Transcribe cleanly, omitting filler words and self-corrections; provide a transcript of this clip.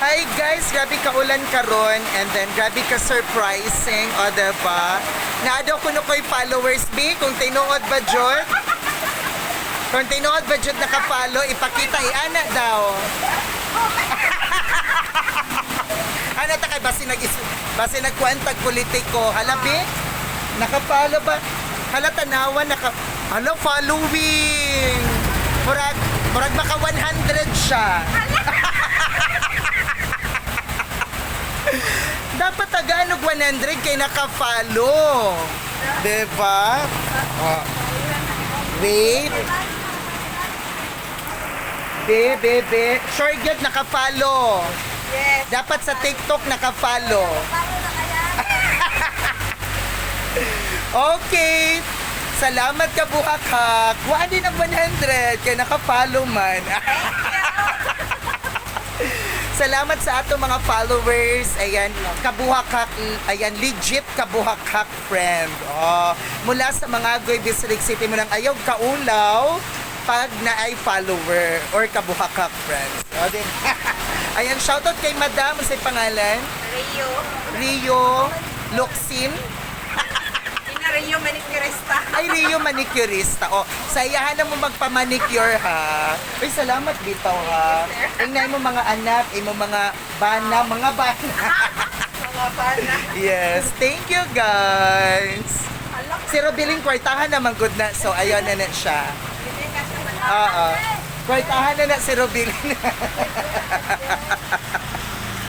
Hi guys, grabe ka ulan karon and then grabe ka surprising, o diba? Naadaw ko no ko'y followers B, kung tinuod ba jud? Kung tinuod ba jud nakapalo, ipakita ana daw. Ano ta kay basi nagkwentag politiko, halabi? Nakapalo ba? Hala tanawan hala following. Murag baka 100 siya. Dapat taganog 100 kay naka-follow. Diba? Oh. Wait. Be. Sure good, naka-follow. Yes. Dapat sa TikTok naka-follow. Okay. Salamat ka buhak-hak. Wa din ang 100 kay naka-follow man. Salamat sa ato mga followers. Ayan, kabuhak-hak, ayan, legit kabuhak-hak friend. Oh, mula sa mga Goy District City mo nang ayaw kaulaw pag na ay follower or kabuhak-hak friends. Oh, din. Ayan, shoutout kay Madam, sa pangalan? Rio Luxin. Rio Manicurista. Ay, Rio Manicurista. O, sayahan na mo magpamanicure, ha? Uy, salamat dito, ha? Tingnan mo mga anak, mo mga bana. Mga bana. Yes, thank you, guys. Si Robiling, kwartahan naman good na. So, ayun na siya. Oo. Kwartahan na si Robiling.